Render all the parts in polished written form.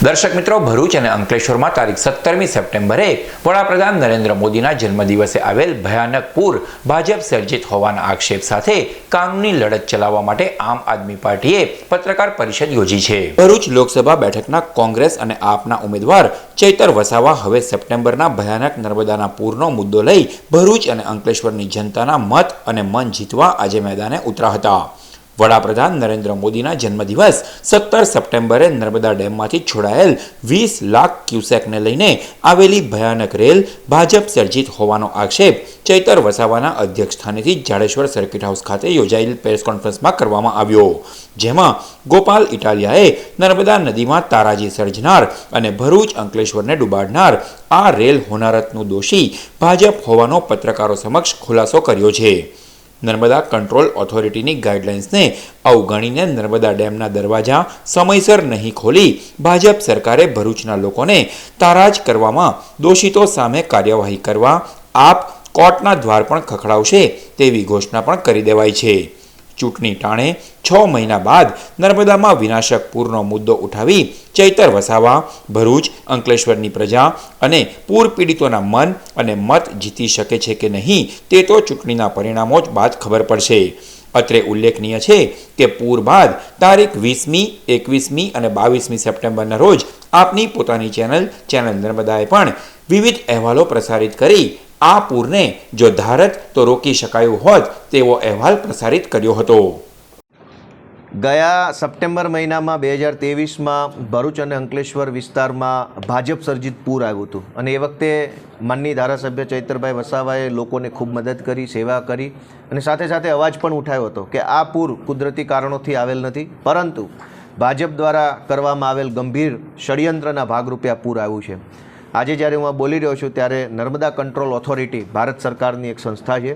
દર્શક મિત્રો, ભરૂચ અને અંકલેશ્વરમાં તારીખ 17મી સપ્ટેમ્બરે વડાપ્રધાન નરેન્દ્ર મોદીના જન્મદિવસે આવેલ ભયાનક પૂર ભાજપ સર્જિત હોવાના આક્ષેપ સાથે કાનૂની લડત ચલાવવા માટે આમ આદમી પાર્ટીએ પત્રકાર પરિષદ યોજી છે। ભરૂચ લોકસભા બેઠકના કોંગ્રેસ અને આપના ઉમેદવાર ચૈતર વસાવા હવે સપ્ટેમ્બરના ભયાનક નર્મદાના પૂરનો મુદ્દો લઈ ભરૂચ અને અંકલેશ્વરની જનતાના મત અને મન જીતવા આજે મેદાને ઉતર્યા હતા। વડાપ્રધાન નરેન્દ્ર મોદીના જન્મદિવસ 17 સપ્ટેમ્બરે નર્મદા ડેમમાંથી છોડાયેલ 20 લાખ ક્યુસેકને લઈને આવેલી ભયાનક રેલ ભાજપ સર્જિત હોવાનો આક્ષેપ ચૈતર વસાવાના અધ્યક્ષસ્થાનેથી જાડેશ્વર સર્કિટ હાઉસ ખાતે યોજાયેલ પ્રેસ કોન્ફરન્સમાં કરવામાં આવ્યો, જેમાં ગોપાલ ઇટાલિયાએ નર્મદા નદીમાં તારાજી સર્જનાર અને ભરૂચ અંકલેશ્વરને ડૂબાડનાર આ રેલ હોનારતનું દોષી ભાજપ હોવાનો પત્રકારો સમક્ષ ખુલાસો કર્યો છે। નર્મદા કંટ્રોલ ઓથોરિટીની ગાઈડલાઇન્સને અવગણીને નર્મદા ડેમના દરવાજા સમયસર નહીં ખોલી ભાજપ સરકારે ભરૂચના લોકોને તારાજ કરવામાં દોષિતો સામે કાર્યવાહી કરવા આપ કોર્ટના દ્વાર પણ ખખડાવશે તેવી ઘોષણા પણ કરી દેવાઈ છે। ચૂંટણી ટાણે 6 મહિના બાદ નર્મદામાં વિનાશક પૂરનો મુદ્દો ઉઠાવી ચૈતર વસાવા ભરૂચ અંકલેશ્વરની પ્રજા અને પૂર પીડિતોના મન અને મત જીતી શકે છે કે નહીં તે તો ચૂંટણીના પરિણામો જ બાદ ખબર પડશે। અત્રે ઉલ્લેખનીય છે કે પૂર બાદ તારીખ 20મી, 21મી અને 22મી સપ્ટેમ્બરના રોજ આપની પોતાની ચેનલ નર્મદાએ પણ વિવિધ અહેવાલો પ્રસારિત કરી આ પૂરને જો ધારત તો રોકી શકાયું હોત તેવો અહેવાલ પ્રસારિત કર્યો હતો। ગયા સપ્ટેમ્બર મહિનામાં 2023માં ભરૂચ અને અંકલેશ્વર વિસ્તારમાં ભાજપ સર્જિત પૂર આવ્યું હતું અને એ વખતે માનની ધારાસભ્ય ચૈતરભાઈ વસાવાએ લોકોને ખૂબ મદદ કરી, સેવા કરી અને સાથે સાથે અવાજ પણ ઉઠાવ્યો હતો કે આ પૂર કુદરતી કારણોથી આવેલ નથી, પરંતુ ભાજપ દ્વારા કરવામાં આવેલ ગંભીર ષડયંત્રના ભાગરૂપે આ પૂર આવ્યું છે। આજે જ્યારે હું આ બોલી રહ્યો છું ત્યારે નર્મદા કંટ્રોલ ઓથોરિટી ભારત સરકારની એક સંસ્થા છે।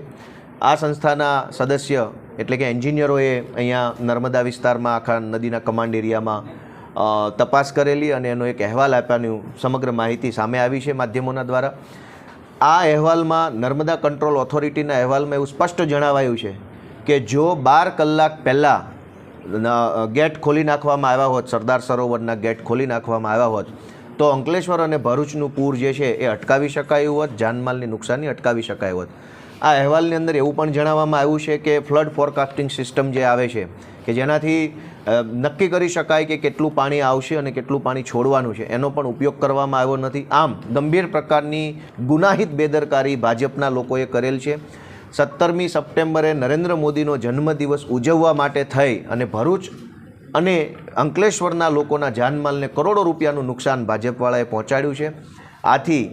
આ સંસ્થાના સદસ્ય એટલે કે એન્જિનિયરોએ અહીંયા નર્મદા વિસ્તારમાં આખા નદીના કમાન્ડ એરિયામાં તપાસ કરેલી અને એનો એક અહેવાલ આપ્યાની સમગ્ર માહિતી સામે આવી છે માધ્યમોના દ્વારા। આ અહેવાલમાં નર્મદા કંટ્રોલ ઓથોરિટીના અહેવાલમાં એવું સ્પષ્ટ જણાવાયું છે કે જો 12 કલાક પહેલાં ગેટ ખોલી નાખવામાં આવ્યા હોત, સરદાર સરોવરના ગેટ ખોલી નાખવામાં આવ્યા હોત તો અંકલેશ્વર અને ભરૂચનું પૂર જે છે એ અટકાવી શકાયું હોત, જાનમાલની નુકસાની અટકાવી શકાય હોત। આ અહેવાલની અંદર એવું પણ જણાવવામાં આવ્યું છે કે ફ્લડ ફોરકાસ્ટિંગ સિસ્ટમ જે આવે છે કે જેનાથી નક્કી કરી શકાય કે કેટલું પાણી આવશે અને કેટલું પાણી છોડવાનું છે એનો પણ ઉપયોગ કરવામાં આવ્યો નથી। આમ ગંભીર પ્રકારની ગુનાહિત બેદરકારી ભાજપના લોકોએ કરેલ છે। 17મી સપ્ટેમ્બરે નરેન્દ્ર મોદીનો જન્મદિવસ ઉજવવા માટે થઈ અને ભરૂચ અને અંકલેશ્વરના લોકોના જાનમાલને કરોડો રૂપિયાનું નુકસાન ભાજપવાળાએ પહોંચાડ્યું છે। આથી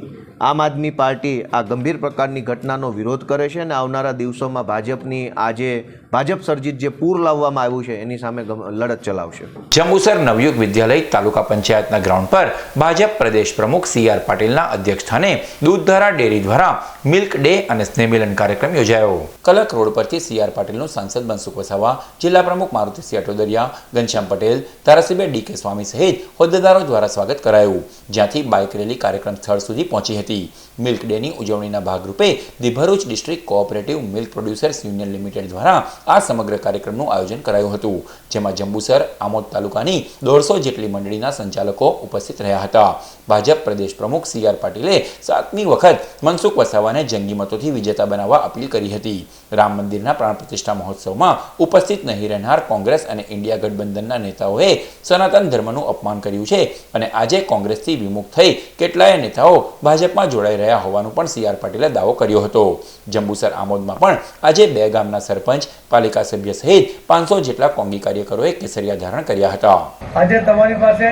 આમ આદમી પાર્ટી આ ગંભીર પ્રકારની ઘટનાનો વિરોધ કરે છે અને આવનારા દિવસોમાં ભાજપની આજે ભાજપ સર્જિત જે પૂર લાવવામાં આવ્યું છે એની સામે લડત ચલાવશે। જંબુસર નવયુગ વિદ્યાલય તાલુકા પંચાયતના ગ્રાઉન્ડ પર ભાજપ પ્રદેશ પ્રમુખ CR પાટીલના અધ્યક્ષસ્થાને દૂધધારા ડેરી દ્વારા મિલ્ક ડે અને સ્નેહમિલન કાર્યક્રમ યોજાયો। કલક રોડ પરથી CR પાટીલનું સાંસદ મનસુખ વસાવા, જિલ્લા પ્રમુખ મારુતિસિંહ અટોદરિયા, ઘનશ્યામ પટેલ, ધારાસભ્ય DK સ્વામી સહિત હોદ્દેદારો દ્વારા સ્વાગત કરાયું, જ્યાંથી બાઇક રેલી કાર્યક્રમ સ્થળ સુધી પહોંચી હતી। મિલ્ક ડેની ઉજવણીના ભાગરૂપે the Bharuch district cooperative milk producers union limited દ્વારા આ સમગ્ર કાર્યક્રમનું આયોજન કરાયું હતું, જેમાં જંબુસર, આમોદ તાલુકાની 150 જેટલી મંડળીના સંચાલકો ઉપસ્થિત રહ્યા હતા। ભાજપ પ્રદેશ પ્રમુખ CR પાટીલે 7મી વખત મનસુખ વસાવાને જંગી મતોથી વિજેતા બનાવવા અપીલ કરી હતી। રામ મંદિરના પ્રાણ પ્રતિષ્ઠા મહોત્સવમાં ઉપસ્થિત નહીં રહેનાર કોંગ્રેસ અને ઇન્ડિયા ગઠબંધનના નેતાઓએ સનાતન ધર્મનું અપમાન કર્યું છે અને આજે કોંગ્રેસથી વિમુખ થઈ કેટલાય નેતાઓ ભાજપમાં જોડાઈ રહ્યા હોવાનું પણ CR પાટીલે દાવો કર્યો હતો। જંબુસર આમોદમાં પણ આજે 2 ગામના સરપંચ, પાલિકા સભ્ય સહિત 500 જેટલા કોંગી કાર્યકરોએ કેસરિયા ધારણ કર્યા હતા। આજે તમારી પાસે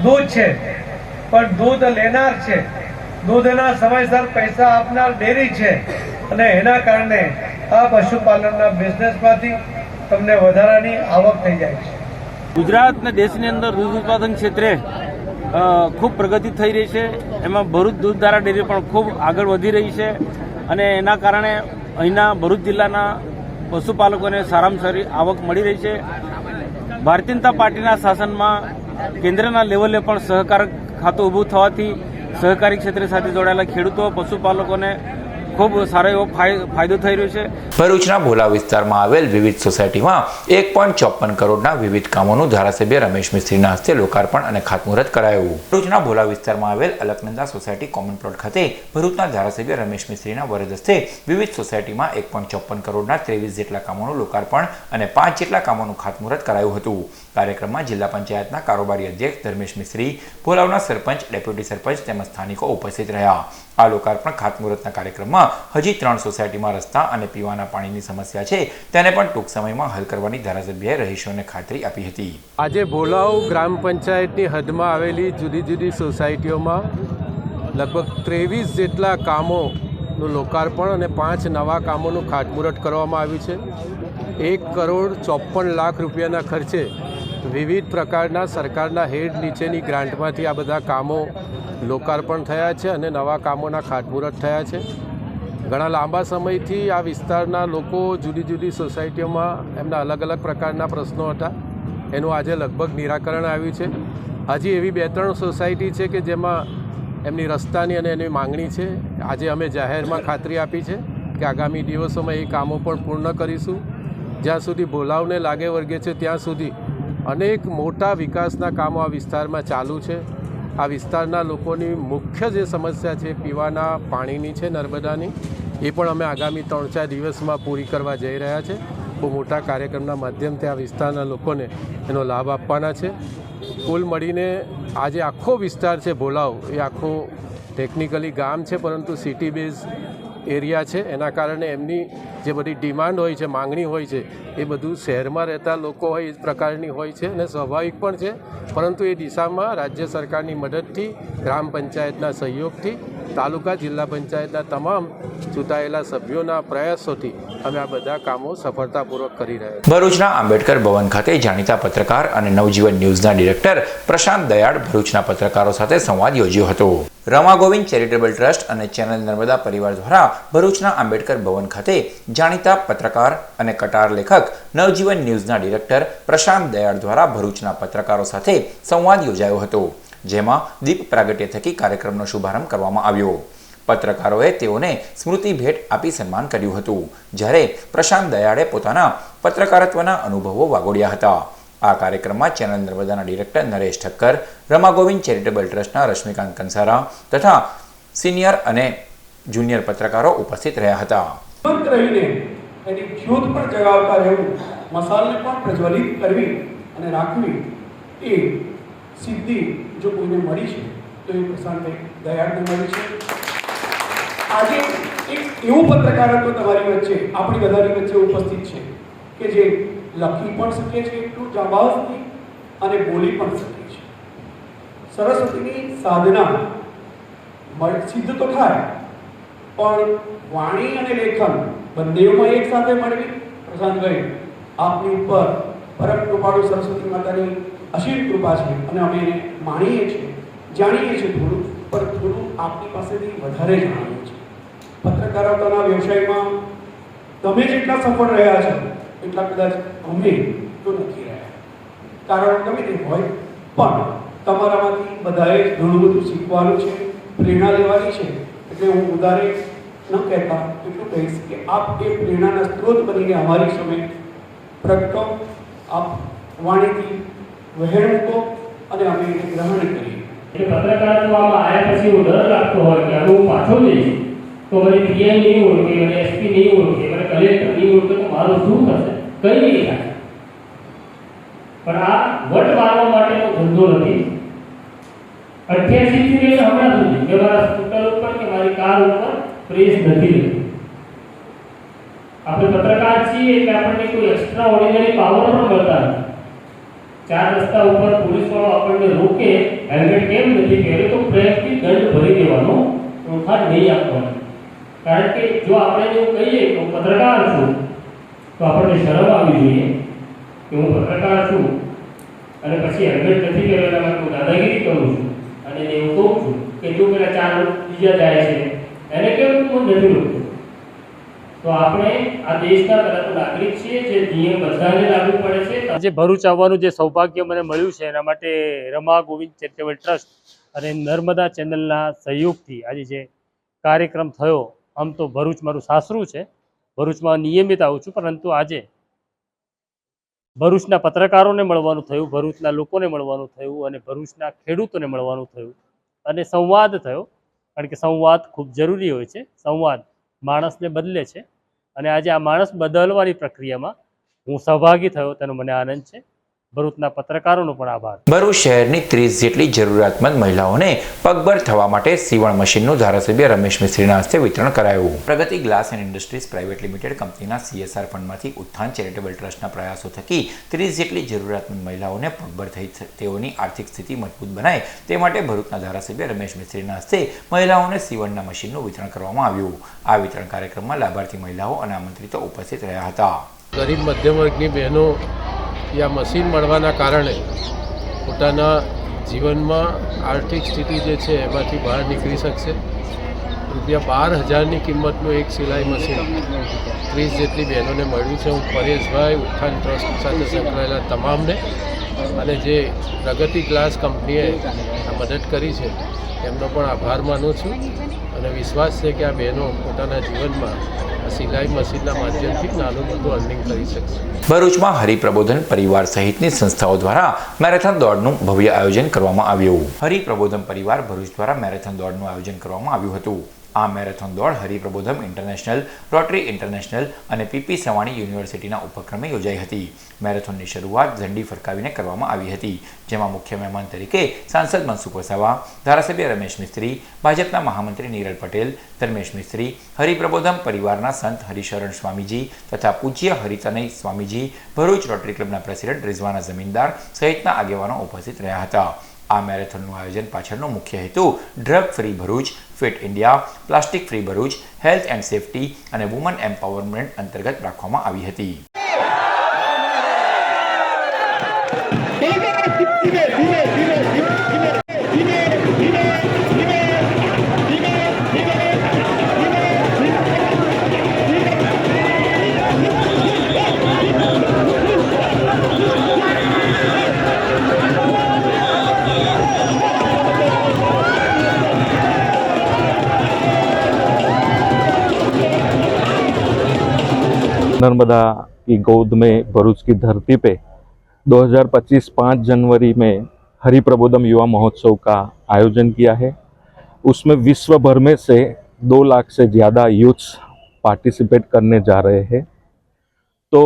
દૂધ છે પણ દૂધ લેનાર છે, દૂધના સમયસર પૈસા આપનાર ડેરી છે અને એના કારણે આ પશુપાલનના બિઝનેસમાંથી તમને વધારાની આવક થઈ જાય છે। ગુજરાતના દેશની અંદર દૂધ ઉત્પાદન ક્ષેત્રે ખૂબ પ્રગતિ થઈ રહી છે। એમાં ભરૂચ દૂધધારા ડેરી પણ ખૂબ આગળ વધી રહી છે અને એના કારણે અહીંના ભરૂચ જિલ્લાના પશુપાલકોને સારામાં સારી આવક મળી રહી છે। ભારતીય જનતા પાર્ટીના શાસનમાં કેન્દ્રના લેવલે પણ સહકાર ખાતું ઊભું થવાથી સહકારી ક્ષેત્ર સાથે જોડાયેલા ખેડૂતો, પશુપાલકોને ખૂબ સારો એવો ફાયદો થઈ રહ્યો છે. ભરૂચના ભોલા વિસ્તારમાં આવેલ વિવિધ સોસાયટીમાં 1.54 કરોડના વિવિધ કામોનું ધારાસભ્ય રમેશ મિસ્ત્રીના હસ્તે લોકાર્પણ અને ખાતમુહૂર્ત કરાયું. ભરૂચના ભોલા વિસ્તારમાં આવેલ અલકનંદા સોસાયટી કોમન પ્લોટ ખાતે ભરૂચના ધારાસભ્ય રમેશ મિસ્ત્રીના વરદ હસ્તે વિવિધ સોસાયટીમાં 1.54 કરોડના 23 જેટલા કામોનું લોકાર્પણ અને 5 જેટલા કામોનું ખાતમુહૂર્ત કરાયું હતું. કાર્યક્રમમાં જિલ્લા પંચાયતના કારોબારી અધ્યક્ષ ધર્મેશ મિસ્ત્રી, ભોલાવના સરપંચ, ડેપ્યુટી સરપંચ તેમજ સ્થાનિકો ઉપસ્થિત રહ્યા. આ લોકાર્પણ ખાતમુહૂર્તના કાર્યક્રમમાં હજી 3 સોસાયટીમાં રસ્તા અને પીવાના પાણીની સમસ્યા છે તેને પણ ટૂંક સમયમાં હલ કરવાની ધારાસભ્યએ રહીશોને ખાતરી આપી હતી. આજે ભોલાવ ગ્રામ પંચાયતની હદમાં આવેલી જુદી જુદી સોસાયટીઓમાં લગભગ 23 જેટલા કામોનું લોકાર્પણ અને 5 નવા કામોનું ખાતમુહૂર્ત કરવામાં આવ્યું છે. 1.54 લાખ રૂપિયાના ખર્ચે વિવિધ પ્રકારના સરકારના હેડ નીચેની ગ્રાન્ટમાંથી આ બધા કામો લોકાર્પણ થયા છે અને નવા કામોના ખાતમુહૂર્ત થયા છે. ઘણા લાંબા સમયથી આ વિસ્તારના લોકો જુદી જુદી સોસાયટીઓમાં એમના અલગ અલગ પ્રકારના પ્રશ્નો હતા, એનું આજે લગભગ નિરાકરણ આવ્યું છે. હજી એવી 2-3 સોસાયટી છે કે જેમાં એમની રસ્તાની અને એની માંગણી છે. આજે અમે જાહેરમાં ખાતરી આપી છે કે આગામી દિવસોમાં એ કામો પણ પૂર્ણ કરીશું. જ્યાં સુધી ભોલાવને લાગે વર્ગે છે ત્યાં સુધી અનેક મોટા વિકાસના કામો આ વિસ્તારમાં ચાલુ છે. આ વિસ્તારના લોકોની મુખ્ય જે સમસ્યા છે પીવાના પાણીની છે, નર્મદાની, એ પણ અમે આગામી 3-4 દિવસમાં પૂરી કરવા જઈ રહ્યા છે. બહુ મોટા કાર્યક્રમના માધ્યમથી આ વિસ્તારના લોકોને એનો લાભ આપવાના છે. કુલ મળીને આ જે આખો વિસ્તાર છે ભોલાવ, એ આખો ટેકનિકલી ગામ છે પરંતુ સિટી બેઝ એરિયા છે. એના કારણે એમની જે બધી ડિમાન્ડ હોય છે, માંગણી હોય છે, એ બધું શહેરમાં રહેતા લોકો હોય એ જ પ્રકારની હોય છે અને સ્વાભાવિક પણ છે. પરંતુ એ દિશામાં રાજ્ય સરકારની મદદથી, ગ્રામ પંચાયતના સહયોગથી, તાલુકા જિલ્લા પંચાયતના તમામ ચૂંટાયેલા સભ્યોના પ્રયાસોથી અમે આ બધા કામો સફળતાપૂર્વક કરી રહ્યા છીએ. ભરૂચના આંબેડકર ભવન ખાતે જાણીતા પત્રકાર અને નવજીવન ન્યૂઝના ડિરેક્ટર પ્રશાંત દયાળ ભરૂચના પત્રકારો સાથે સંવાદ યોજ્યો હતો. રમા ગોવિંદ ચેરિટેબલ ટ્રસ્ટ અને ચેનલ નર્મદા પરિવાર દ્વારા ભરૂચના આંબેડકર ભવન ખાતે જાણીતા પત્રકાર અને કટાર લેખક નવજીવન ન્યૂઝના ડિરેક્ટર પ્રશાંત દયાળ દ્વારા ભરૂચના પત્રકારો સાથે સંવાદ યોજાયો હતો, જેમાં દીપ પ્રાગટ્ય થકી કાર્યક્રમનો શુભારંભ કરવામાં આવ્યો. પત્રકારોએ તેઓને સ્મૃતિ ભેટ આપી સન્માન કર્યું હતું, જ્યારે પ્રશાંત દયાળે પોતાના પત્રકારત્વના અનુભવો વાગોડ્યા હતા. આ કાર્યક્રમમાં ચેનલ નર્મદાના ડિરેક્ટર નરેશ ઠક્કર, રમા ગોવિંદ ચેરિટેબલ ટ્રસ્ટના રશ્મિકાંત કંસારા તથા સિનિયર અને જુનિયર પત્રકારો ઉપસ્થિત રહ્યા હતા. રહીને એની જ્યોત પણ જગાવતા રહેવું, મસાલને પણ પ્રજ્વલિત કરવી અને રાખવી, એ સિદ્ધિ જો કોઈને મળી છે તો એ પ્રશાંતભાઈ દયાળને મળી છે. આજે એક એવું પત્રકારત્વ તમારી વચ્ચે, આપણી બધાની વચ્ચે ઉપસ્થિત છે કે જે લખી પણ શકે છે એટલું જાબાઝથી અને બોલી પણ શકે છે. સરસ્વતીની સાધના સિદ્ધ તો થાય, પણ વાણી અને લેખન બંનેમાં એક સાથે મળવી. પ્રશાંતભાઈ, આપની ઉપર પરમ કૃપાળુ સરસ્વતી માતાની અસીમ કૃપા છે અને અમે એને માણીએ છીએ, જાણીએ છીએ થોડું, પણ થોડું આપની પાસેથી વધારે જાણીએ છીએ. પત્રકારત્વના વ્યવસાયમાં તમે જેટલા સફળ રહ્યા છો એટલા કદાચ અમે તો નથી રહ્યા. કારણ ગમે તે હોય, પણ તમારામાંથી બધાએ ઘણું બધું શીખવાનું છે, પ્રેરણા લેવાની છે. એટલે હું ઉદારે ન કહેતા એટલું કહીશ કે આપ એ પ્રેરણાના સ્ત્રોત બનીને અમારી સામે પ્રગટો, આપ વાણીથી વહેણ મૂકો અને અમે એને ગ્રહણ કરીએ. પત્રકારત્વમાં આવ્યા પછી હું ડર લાગતો હોય કે હવે હું પાછો જઈશ તો મને પીઆઈ નહીં ઓળખે, મને એસપી નહીં ઓળખે, મને કલેક્ટર નહીં ઓળખે, તો મારું શું થશે? કંઈ નહીં થાય. પણ આ વટ મારવા માટેનો ધંધો નથી. 88 થી લઈને હમણાં સુધી કે મારા સ્કૂટર ઉપર કે મારી કાર ઉપર પ્રેસ નથી રહેતી. આપણે પત્રકાર છીએ એટલે આપણને કોઈ એક્સ્ટ્રા ઓર્ડિનરી પાવર પણ મળતા નથી. 4 રસ્તા ઉપર પોલીસ વાળો આપણને રોકે, હેલ્મેટ કેમ નથી પહેર્યું, તો પ્રેસથી દંડ ભરી દેવાનો, પ્રોત્સાહન નહીં આપવાનું. કારણ કે જો આપણે એવું કહીએ કે હું પત્રકાર છું તો આપણને શરમ આવવી જોઈએ કે હું પત્રકાર છું અને પછી હેલ્મેટ નથી પહેરેલા માટે હું દાદાગીરી કરું છું અને એને એવું કહું છું કે જો પેલા 4 બીજા જાય છે એને કેમ હું નથી રોકતો. તો આપણે આ દેશના પહેલા તો નાગરિક છીએ, જે નિયમ બધાને લાગુ પડે છે. આજે ભરૂચ આવવાનું જે સૌભાગ્ય મને મળ્યું છે એના માટે રમા ગોવિંદ ચેરિટેબલ ટ્રસ્ટ અને નર્મદા ચેનલના સહયોગથી આજે જે કાર્યક્રમ થયો આમ તો ભરૂચ મારું સાસરું છે, ભરૂચમાં નિયમિત આવું છું, પરંતુ આજે ભરૂચના પત્રકારોને મળવાનું થયું, ભરૂચના લોકોને મળવાનું થયું અને ભરૂચના ખેડૂતોને મળવાનું થયું અને સંવાદ થયો, કારણ કે સંવાદ ખૂબ જરૂરી હોય છે. સંવાદ માણસને બદલે છે અને આજે આ માણસ બદલવાની પ્રક્રિયામાં હું સહભાગી થયો તેનો મને આનંદ છે. ભરૂચના પત્રકારોનો પણ આભાર. ભરૂચ શહેરની 30 જેટલી જરૂરિયાતમંદ મહિલાઓને પગભર થવા માટે સીવણ મશીનનું ધારાસભ્ય રમેશ મિસ્ત્રીના હસ્તે વિતરણ કરાયું. Pragati glass and industries private limited કંપનીના CSR ફંડમાંથી ઉત્થાન ચેરિટેબલ ટ્રસ્ટના પ્રયાસો થકી 30 જેટલી જરૂરિયાતમંદ મહિલાઓને પગભર થઈ તેઓની આર્થિક સ્થિતિ મજબૂત બનાય તે માટે ભરૂચના ધારાસભ્ય રમેશ મિસ્ત્રીના હસ્તે મહિલાઓને સીવણના મશીનનું વિતરણ કરવામાં આવ્યું. આ વિતરણ કાર્યક્રમમાં લાભાર્થી મહિલાઓ અને આમંત્રિતો ઉપસ્થિત રહ્યા હતા. ગરીબ મધ્યમ વર્ગની બહેનો આ મશીન મળવાના કારણે પોતાના જીવનમાં આર્થિક સ્થિતિ જે છે એમાંથી બહાર નીકળી શકશે. ₹12,000ની કિંમતનું એક સિલાઈ મશીન 30 જેટલી બહેનોને મળ્યું છે. હું પરેશભાઈ ઉત્થાન ટ્રસ્ટ સાથે સંકળાયેલા તમામને અને જે પ્રગતિ ગ્લાસ કંપનીએ આ મદદ કરી છે એમનો પણ આભાર માનું છું અને વિશ્વાસ છે કે આ બહેનો પોતાના જીવનમાં સિલાઈ મશીનના માધ્યમથી નાનું મોટું અર્નિંગ કરી શકશે. ભરૂચમાં હરિપ્રબોધન પરિવાર સહિતની સંસ્થાઓ દ્વારા મેરેથોન દોડનું ભવ્ય આયોજન કરવામાં આવ્યું. હરિપ્રબોધન પરિવાર ભરૂચ દ્વારા મેરેથોન દોડનું આયોજન કરવામાં આવ્યું હતું. આ મેરેથોન દોડ હરિપ્રબોધમ ઇન્ટરનેશનલ, રોટરી ઇન્ટરનેશનલ અને PP સવાણી યુનિવર્સિટીના ઉપક્રમે યોજાઈ હતી. મેરેથોનની શરૂઆત ઝંડી ફરકાવીને કરવામાં આવી હતી, જેમાં મુખ્ય મહેમાન તરીકે સાંસદ મનસુખ વસાવા, ધારાસભ્ય રમેશ મિસ્ત્રી, ભાજપના મહામંત્રી નીરલ પટેલ, ધર્મેશ મિસ્ત્રી, હરિપ્રબોધમ પરિવારના સંત હરિશરણ સ્વામીજી તથા પૂજ્ય હરિતનય સ્વામીજી, ભરૂચ રોટરી ક્લબના પ્રેસિડેન્ટ રિઝવાના જમીનદાર સહિતના આગેવાનો ઉપસ્થિત રહ્યા હતા. આ મેરેથોનનું આયોજન પાછળનો મુખ્ય હેતુ drug free Bharuch, fit India, plastic free Bharuch, health and safety અને વુમન એમ્પાવરમેન્ટ અંતર્ગત રાખવામાં આવી હતી. नर्मदा की गोद में भरूच की धरती पे 2025 5 जनवरी में हरि प्रबोधम युवा महोत्सव का आयोजन किया है. उसमें विश्व भर में से 2 लाख से ज़्यादा यूथ्स पार्टिसिपेट करने जा रहे हैं. तो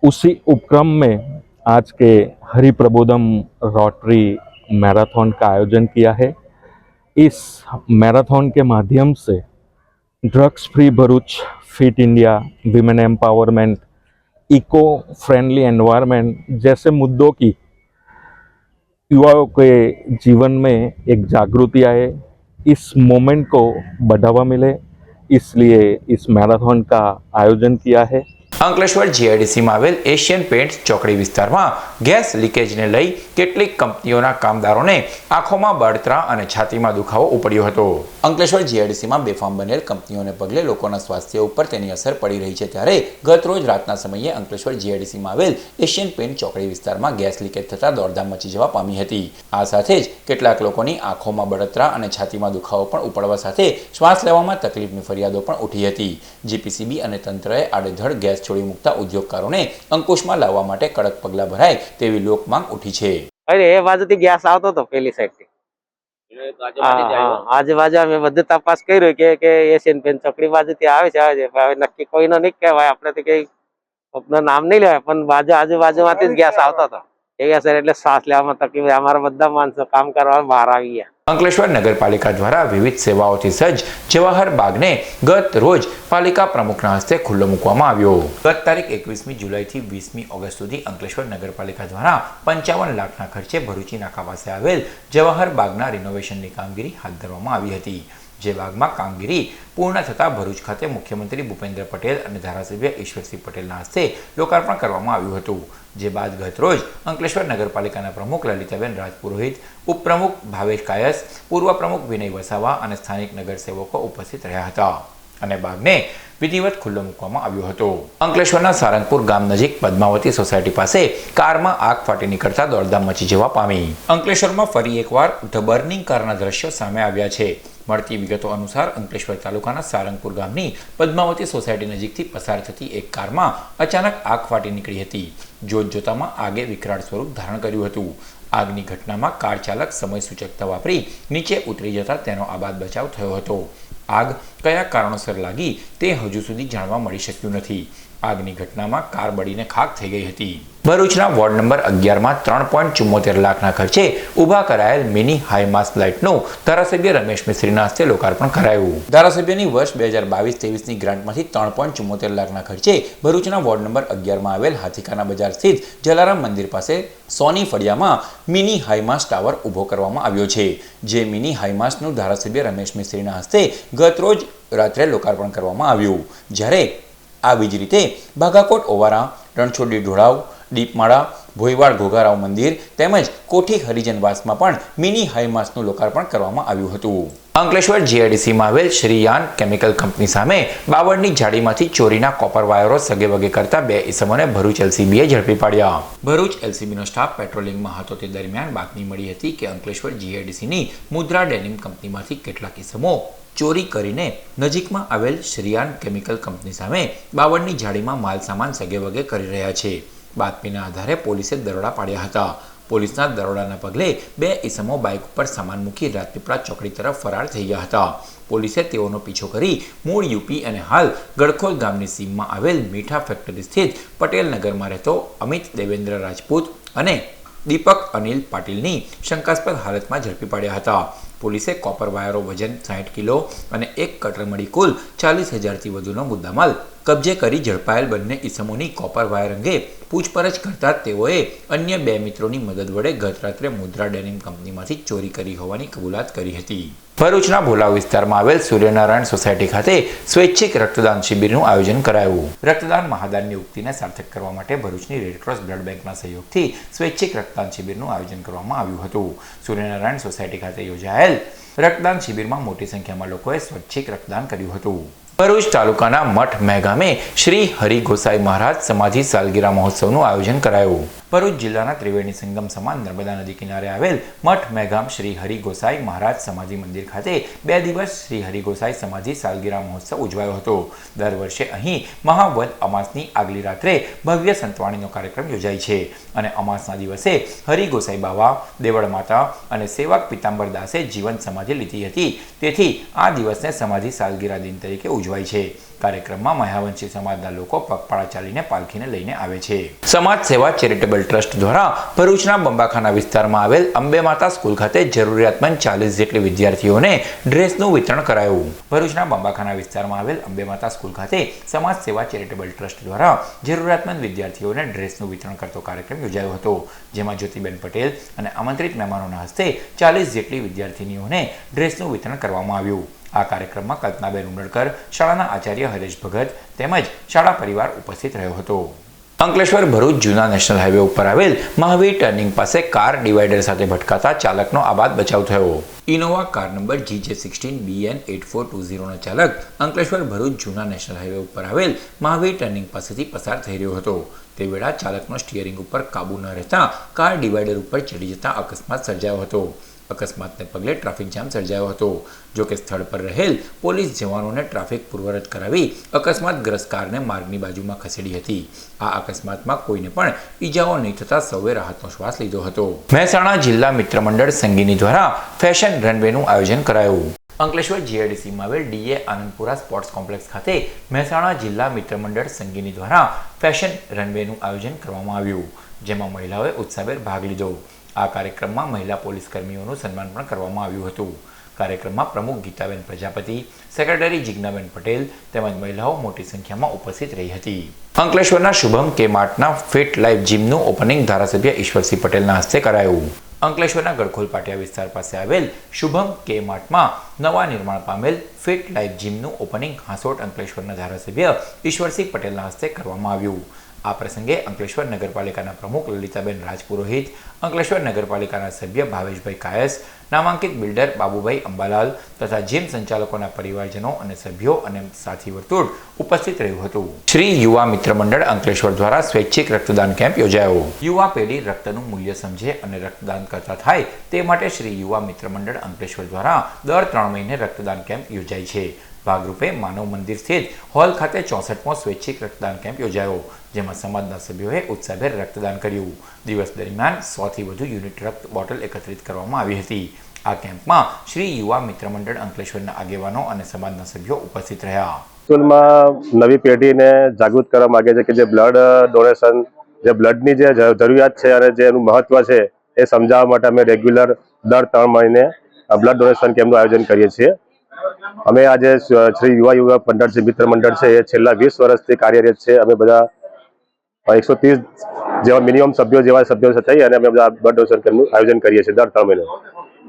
उसी उपक्रम में आज के हरि प्रबोधम रोटरी मैराथन का आयोजन किया है. इस मैराथन के माध्यम से drugs free Bharuch, fit India, women empowerment, eco friendly environment जैसे मुद्दों की युवाओं के जीवन में एक जागृति आए, इस मोमेंट को बढ़ावा मिले, इसलिए इस मैराथन का आयोजन किया है. અંકલેશ્વર GIDCમાં આવેલ એશિયન પેઇન્ટ્સ ચોકડી વિસ્તારમાં ગેસ લીકેજને લઈ કેટલીક કંપનીઓના કામદારોને આંખોમાં બળતરા અને છાતીમાં દુખાવો ઉપડ્યો હતો. અંકલેશ્વર GIDCમાં બેફામ બનેલ કંપનીઓને પગલે લોકોના સ્વાસ્થ્ય ઉપર તેની અસર પડી રહી છે. ત્યારે ગત રોજ રાતના સમયે અંકલેશ્વર GIDCમાં આવેલ એશિયન પેઇન્ટ ચોકડી વિસ્તારમાં ગેસ લીકેજ થતાં દોડધામ મચી જવા પામી હતી. આ સાથે જ કેટલાક લોકોની આંખોમાં બળતરા અને છાતીમાં દુખાવો પણ ઉપડવા સાથે શ્વાસ લેવામાં તકલીફની ફરિયાદો પણ ઉઠી હતી. GPCB અને તંત્રએ આડેધડ ગેસ છોડી મુકતા ઉદ્યોગકારોને અંકુશમાં લાવવા માટે કડક પગલાં ભરાય તેવી લોકમાંગ ઉઠી છે. અરે એ બાજુથી ગેસ આવતો હતો પેલી સાઈડથી. આજુબાજુ અમે બધું તપાસ કર્યો કે એશિયન પેઇન્ટ ચોકડી બાજુથી આવે છે. હવે નક્કી કોઈનો નહીં કહેવાય, આપણે તો કઈ નામ નહીં લેવાય, પણ આજુબાજુમાંથી જ ગેસ આવતો હતો. એ ગેસ એટલે શ્વાસ લેવામાં તકલીફ, અમારા બધા માણસો કામ કરવા બહાર આવી ગયા. અંકલેશ્વર નગરપાલિકા દ્વારા વિવિધ સેવાઓથી સજ્જ જવાહર બાગને ગત રોજ પાલિકા પ્રમુખના હસ્તે ખુલ્લો મૂકવામાં આવ્યો. ગત તારીખ 21મી જુલાઈથી 20મી ઓગસ્ટ સુધી અંકલેશ્વર નગરપાલિકા દ્વારા 55 લાખના ખર્ચે ભરૂચી નાકા પાસે આવેલ જવાહર બાગના રિનોવેશનની કામગીરી હાથ ધરવામાં આવી હતી. જે બાગમાં કામગીરી પૂર્ણ થતાં ભરૂચ ખાતે મુખ્યમંત્રી ભૂપેન્દ્ર પટેલ અને ધારાસભ્ય ઈશ્વરસિંહ પટેલના હસ્તે લોકાર્પણ કરવામાં આવ્યું હતું. જે બાદ ગત રોજ અંકલેશ્વર નગરપાલિકાના પ્રમુખ લલિતાબેન રાજપુરોહિત, ઉપપ્રમુખ ભાવેશ કાયસ, પૂર્વ પ્રમુખ વિનય વસાવા અને સ્થાનિક નગરસેવકો ઉપસ્થિત રહ્યા હતા અને બાગને વિધિવત ખુલ્લો મૂકવામાં આવ્યો હતો. અંકલેશ્વરના સારંગપુર ગામ નજીક પદ્માવતી સોસાયટી પાસે કારમાં આગ ફાટી નીકળતા દોડધામ મચી જવા પામી. અંકલેશ્વરમાં ફરી એકવાર ધ બર્નિંગ કારના દ્રશ્યો સામે આવ્યા છે. મળતી વિગતો અનુસાર અંકલેશ્વર તાલુકાના સારંગપુર ગામની પદ્માવતી સોસાયટી નજીકથી પસાર થતી એક કારમાં અચાનક આગ ફાટી નીકળી હતી. જોતજોતામાં આગે વિકરાળ સ્વરૂપ ધારણ કર્યું હતું. આગની ઘટનામાં કાર ચાલક સમય સૂચકતા વાપરી નીચે ઉતરી જતા તેનો આબાદ બચાવ થયો હતો. આગ કયા કારણોસર લાગી તે હજુ સુધી જાણવા મળી શક્યું નથી. આગની ઘટનામાં કાર બળીને ખાખ થઈ ગઈ હતી. ભરૂચના વોર્ડ નંબર 11માં 3.74 લાખના ખર્ચે ઊભા કરાયેલ મિની હાઈમાસ્ટ લાઇટનું ધારાસભ્ય રમેશ મિસ્ત્રીના હસ્તે લોકાર્પણ કરાયું. ધારાસભ્યની વર્ષ 2022-23ની ગ્રાન્ટમાંથી 3.74 લાખના ખર્ચે ભરૂચના વોર્ડ નંબર 11માં આવેલ હાથીકાના બજાર સ્થિત જલારામ મંદિર પાસે સોની ફળિયામાં મિની હાઈમાસ્ટ ટાવર ઊભો કરવામાં આવ્યો છે. જે મિની હાઈમાસ્ટનું ધારાસભ્ય રમેશ મિસ્ત્રીના હસ્તે ગત રોજ રાત્રે લોકાર્પણ કરવામાં આવ્યું. જ્યારે આવી જ રીતે ભાગાકોટ ઓવારા, રણછોડી ઢોળાવ, દીપમાળા, ભોયવાડ ઘોઘારાવ મંદિર તેમજ કોઠી હરિજનવાસમાં પણ મિની હાઈમાસ્ટનું લોકાર્પણ કરવામાં આવ્યું હતું. અંકલેશ્વર જીઆઈડીસીમાં આવેલ શ્રીયાન કેમિકલ કંપની સામે બાવળની જાળીમાંથી ચોરીના કોપર વાયરો સગેવગે કરતા 2 ઈસમોને ભરૂચ એલસીબીએ ઝડપી પાડ્યા. ભરૂચ એલસીબીનો સ્ટાફ પેટ્રોલિંગમાં હતો તે દરમિયાન બાતમી મળી હતી કે અંકલેશ્વર જીઆઈડીસીની મુદ્રા ડેનિમ કંપનીમાંથી કેટલાક ઈસમો ચોરી કરીને નજીકમાં આવેલ શ્રીયાન કેમિકલ કંપની સામે બાવળની જાળીમાં માલ સામાન સગેવગે કરી રહ્યા છે. બાતમીના આધારે પોલીસે દરોડા પાડ્યા હતા. પોલીસના દરોડાના પગલે 2 ઈસમો બાઇક ઉપર સામાન મૂકી રાજપીપળા ચોકડી તરફ ફરાર થઈ ગયા હતા. પોલીસે તેઓનો પીછો કરી મૂળ યુપી અને હાલ ગડખોલ ગામની સીમમાં આવેલ મીઠા ફેક્ટરી સ્થિત પટેલ નગરમાં રહેતો અમિત દેવેન્દ્ર રાજપૂત અને દીપક અનિલ પાટીલની શંકાસ્પદ હાલતમાં ઝડપી પાડ્યા હતા. પોલીસે કોપર વાયરો વજન 60 કિલો અને એક કટર મળી કુલ 40,000થી વધુનો મુદ્દામાલ કબજે કરી ઝડપાયેલ બંને ઈસમોની કોપર વાયર અંગે પૂછપરછ કરતા તેઓએ અન્ય 2 મિત્રોની મદદ વડે ગત રાત્રે મુદ્રા ડેનિમ કંપનીમાંથી ચોરી કરી હોવાની કબૂલાત કરી હતી. ભરૂચના ભોલાવ વિસ્તારમાં આવેલ સૂર્યનારાયણ સોસાયટી ખાતે સ્વૈચ્છિક રક્તદાન શિબિરનું આયોજન કરાયું. રક્તદાન મહાદાનની ઉક્તિને સાર્થક કરવા માટે ભરૂચની રેડક્રોસ બ્લડ બેંકના સહયોગથી સ્વૈચ્છિક રક્તદાન શિબિરનું આયોજન કરવામાં આવ્યું હતું. સૂર્યનારાયણ સોસાયટી ખાતે યોજાયેલ રક્તદાન શિબિરમાં મોટી સંખ્યામાં લોકોએ સ્વૈચ્છિક રક્તદાન કર્યું હતું. ભરૂચ તાલુકાના મઠ મેઘામે શ્રી હરિ ગોસાઈ મહારાજ સમાધિ સાલગીરા મહોત્સવનું આયોજન કરાયું. ભરૂચ જિલ્લાના ત્રિવેણી સંગમ સમાન નર્મદા નદી કિનારે આવેલ મઠ મેઘામ શ્રી હરિ ગોસાઈ મહારાજ સમાધિ મંદિર ખાતે 2 દિવસ શ્રી હરિ ગોસાઈ સમાધિ સાલગીરા મહોત્સવ ઉજવાયો હતો. દર વર્ષે અહીં મહાવદ અમાસની આગલી રાત્રે ભવ્ય સંતવાણીનો કાર્યક્રમ યોજાય છે અને અમાસના દિવસે હરિ ગોસાઈ બાવા, દેવળ માતા અને સેવક પિતાંબર દાસે જીવન સમાધિ લીધી હતી. તેથી આ દિવસને સમાધિ સાલગીરા દિન તરીકે ઉજવાય છે. કાર્યક્રમમાં મહાવંશી સમાજના લોકો પગપાળા ચાલીને પાલખીને લઈને આવે છે. સમાજ સેવા ચેરિટેબલ ટ્રસ્ટ દ્વારા ભરૂચના બંબાખાના વિસ્તારમાં આવેલ અંબે માતા સ્કૂલ ખાતે જરૂરિયાતમંદ 40 જેટલી વિદ્યાર્થીઓને ડ્રેસનું વિતરણ કરાયું. ભરૂચના બંબાખાના વિસ્તારમાં આવેલ અંબે માતા સ્કૂલ ખાતે સમાજ સેવા ચેરિટેબલ ટ્રસ્ટ દ્વારા જરૂરિયાતમંદ વિદ્યાર્થીઓને ડ્રેસનું વિતરણ કરતો કાર્યક્રમ યોજાયો હતો. જેમાં જ્યોતિબેન પટેલ અને આમંત્રિત મહેમાનોના હસ્તે 40 જેટલી વિદ્યાર્થીનીઓને ડ્રેસનું વિતરણ કરવામાં આવ્યું. આ કાર્યક્રમમાં કલ્પનાબેન ઉમરકર, શાળાના આચાર્ય હરેશ ભગત તેમજ શાળા પરિવાર ઉપસ્થિત રહ્યો હતો. અંકલેશ્વર ભરૂચ જૂના નેશનલ હાઈવે ઉપર આવેલ મહાવીર ટર્નિંગ પાસે કાર ડિવાઈડર સાથે ભટકાતા ચાલકનો આબાદ બચાવ થયો. ઇનોવા કાર નંબર GJ16BN8420નો ચાલક અંકલેશ્વર ભરૂચ જૂના નેશનલ હાઈવે ઉપર આવેલ મહાવીર ટર્નિંગ પાસેથી પસાર થઈ રહ્યો હતો. તે વેળા ચાલકનો સ્ટીયરિંગ ઉપર કાબુ ન રહેતા કાર ડિવાઈડર ઉપર ચડી જતા અકસ્માત સર્જાયો હતો. અકસ્માતને પગલે ટ્રાફિક જામ સર્જાયો હતો. જો કે સ્થળ પર રહેલ પોલીસ જવાનોને ટ્રાફિક પૂર્વરત કરાવી અકસ્માતગ્રસ્ત કારને માર્ગની બાજુમાં ખસેડી હતી. આ અકસ્માતમાં કોઈને પણ ઈજાઓ નહીં થતા સૌએ રાહતનો શ્વાસ લીધો હતો. મહેસાણા જિલ્લા મિત્ર મંડળ સંગીની દ્વારા ફેશન રનવેનું આયોજન કરાયું. અંકલેશ્વર જીઆઈડીસીમાં આવેલ ડીએ આનંદપુરા સ્પોર્ટ્સ કોમ્પ્લેક્સ ખાતે મહેસાણા જિલ્લા મિત્ર મંડળ સંગીની દ્વારા ફેશન રનવેનું આયોજન કરવામાં આવ્યું. જેમાં મહિલાઓએ ઉત્સાહભેર ભાગ લીધો. આ કાર્યક્રમમાં મહિલા પોલીસ કર્મીઓનું સન્માન પણ કરવામાં આવ્યું હતું. કાર્યક્રમમાં પ્રમુખ ગીતાબેન પ્રજાપતિ, સેક્રેટરી જિજ્ઞાબેન પટેલ તેમજ મહિલાઓ મોટી સંખ્યામાં ઉપસ્થિત રહી હતી. અંકલેશ્વરના શુભમ કે માર્ટના ફિટ લાઈફ જીમનું ઓપનિંગ ધારાસભ્ય ઈશ્વરસિંહ પટેલના હસ્તે કરાયું. અંકલેશ્વરના ગડખોલ પાટિયા વિસ્તાર પાસે આવેલ શુભમ કે માર્ટમાં નવા નિર્માણ પામેલ ફિટ લાઈફ જીમનું ઓપનિંગ હાંસોટ અંકલેશ્વરના ધારાસભ્ય ઈશ્વરસિંહ પટેલના હસ્તે કરવામાં આવ્યું. આ પ્રસંગે અંકલેશ્વર નગરપાલિકાના પ્રમુખ લલિતાબેન રાજપુરોહિત, અંકલેશ્વર નગરપાલિકાના સભ્ય ભાવેશભાઈ કાયસ, નામાંકિત બિલ્ડર બાબુભાઈ અંબાલાલ તથા જીમ સંચાલકોના પરિવારજનો અને સભ્યો અને સાથી વર્તુળ ઉપસ્થિત રહ્યું હતું. શ્રી યુવા મિત્ર મંડળ અંકલેશ્વર દ્વારા સ્વૈચ્છિક રક્તદાન કેમ્પ યોજાયો. યુવા પેઢી રક્તનું મૂલ્ય સમજે અને રક્તદાન કરતા થાય તે માટે શ્રી યુવા મિત્ર મંડળ અંકલેશ્વર દ્વારા દર 3 મહિને રક્તદાન કેમ્પ યોજાય છે. ભાગરૂપે માનવ મંદિર સ્થિત હોલ ખાતે 64મો સ્વૈચ્છિક રક્તદાન કેમ્પ યોજાયો, જેમાં સમાજના સભ્યોએ ઉત્સાહભેર રક્તદાન કર્યું. દિવસ દરમિયાન 100થી વધુ યુનિટ રક્ત બોટલ એકત્રિત કરવામાં આવી હતી. આ કેમ્પમાં શ્રી યુવા મિત્ર મંડળ અંકલેશ્વરના આગેવાનો અને સમાજના સભ્યો ઉપસ્થિત રહ્યા. સ્કૂલમાં નવી પેઢીને જાગૃત કરવા માંગે છે કે જે બ્લડ ડોનેશન, જે બ્લડની જે જરૂરિયાત છે અને જે એનું મહત્વ છે એ સમજાવવા માટે અમે રેગ્યુલર દર 3 મહિને બ્લડ ડોનેશન કેમ્પનું આયોજન કરીએ છીએ. અમે આજે શ્રી યુવા મંડળ છે, મિત્ર મંડળ છે, એ છેલ્લા 20 વર્ષથી કાર્યરત છે. અમે બધા 130 જેવા મિનિમમ સભ્યો થઈ અને અમે બધા બ્લડ ડોનેશન કેમ્પનું આયોજન કરીએ છીએ દર 3 મહિને.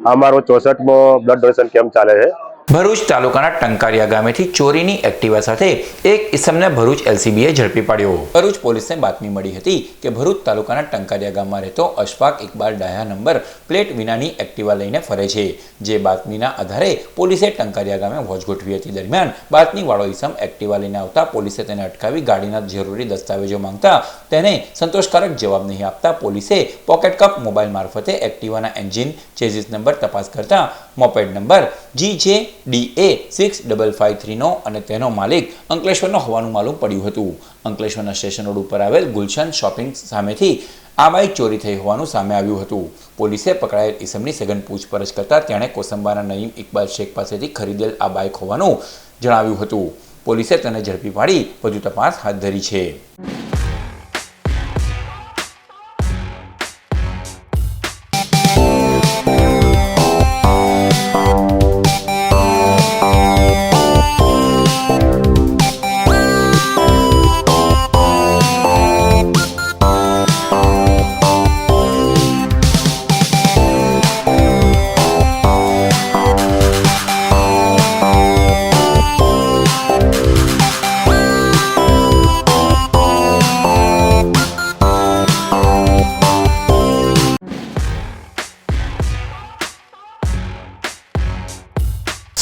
આ અમારો 64મો બ્લડ ડોનેશન કેમ્પ ચાલે છે. ભરૂચ તાલુકાના ટંકારિયા ગામેથી ચોરીની એક્ટિવા સાથે એક ઇસમને ભરૂચ એલસીબીએ ઝડપી પાડ્યો. ભરૂચ પોલીસને બાતમી મળી હતી કે ભરૂચ તાલુકાના ટંકારિયા ગામમાં રહેતો અશફાક ઇકબાલ ડાયા નંબર પ્લેટ વિનાની એક્ટિવા લઈને ફરે છે. જે બાતમીના આધારે પોલીસે ટંકારિયા ગામે વોચ ગોઠવી હતી. દરમિયાન બાતમીવાળો ઇસમ એક્ટિવા લઈને આવતા પોલીસે તેને અટકાવી ગાડીના જરૂરી દસ્તાવેજો માંગતા તેને સંતોષકારક જવાબ નહીં આપતા પોલીસે પોકેટ કપ મોબાઈલ મારફતે એક્ટિવાના એન્જિન, ચેઝિસ નંબર તપાસ કરતા મોપેડ નંબર GJ-DA6553 અને તેનો માલિક અંકલેશ્વરનો હોવાનું માલુમ પડ્યું હતું. અંકલેશ્વરના સ્ટેશન રોડ ઉપર આવેલ ગુલશન શોપિંગ સામેથી આ બાઇક ચોરી થઈ હોવાનું સામે આવ્યું હતું. પોલીસે પકડાયેલ ઈસમની સઘન પૂછપરછ કરતા તેણે કોસંબાના નઈમ ઇકબાલ શેખ પાસેથી ખરીદેલ આ બાઇક હોવાનું જણાવ્યું હતું. પોલીસે તેને ઝડપી પાડી વધુ તપાસ હાથ ધરી છે.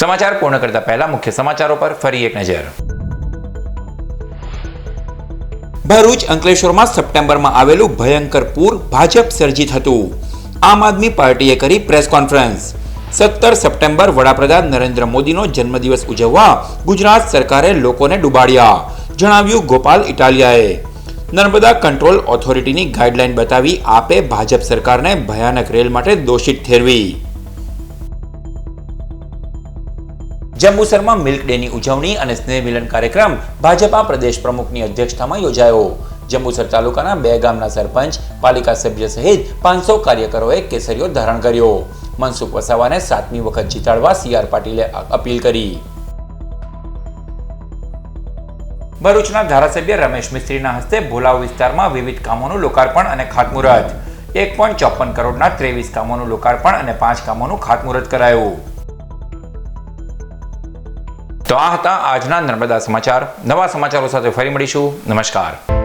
સમાચાર પૂર્ણ કરતા પહેલા મુખ્ય સમાચારો પર ફરી એક નજર. ભરૂચ અંકલેશ્વરમાં સપ્ટેમ્બરમાં આવેલું ભયંકર પૂર ભાજપ સર્જિત હતું. આમ આદમી પાર્ટીએ કરી પ્રેસ કોન્ફરન્સ. 17 સપ્ટેમ્બર વડાપ્રધાન નરેન્દ્ર મોદીનો જન્મદિવસ ઉજવવા ગુજરાત સરકારે લોકોને ડૂબાડ્યા, જણાવ્યું ગોપાલ ઇટાલિયાએ. નર્મદા કંટ્રોલ ઓથોરિટીની ગાઈડલાઈન બતાવી આપે ભાજપ સરકારને ભયાનક રેલ માટે દોષિત ઠેરવી. જંબુસરમાં મિલ્ક ડેની ઉજવણી અને સ્નેહ મિલન કાર્યક્રમ ભાજપા પ્રદેશ પ્રમુખની અધ્યક્ષતામાં યોજાયો. જંબુસર તાલુકાના 2 ગામના સરપંચ, પાલિકા સભ્ય સહિત 500 કાર્યકરોએ કેસરીઓ ધારણ કર્યો. મનસુખ વસાવાને 7મી વખત જીતાડવા CR પાટીલે અપીલ કરી. ભરૂચના ધારાસભ્ય રમેશ મિસ્ત્રીના હસ્તે ભોલાવ વિસ્તારમાં વિવિધ કામોનું લોકાર્પણ અને ખાતમુહૂર્ત. 1.54 કરોડના 23 કામોનું લોકાર્પણ અને 5 કામોનું ખાતમુહૂર્ત કરાયું. તો આ હતા આજના નર્મદા સમાચાર. નવા સમાચારો સાથે ફરી મળીશું. નમસ્કાર.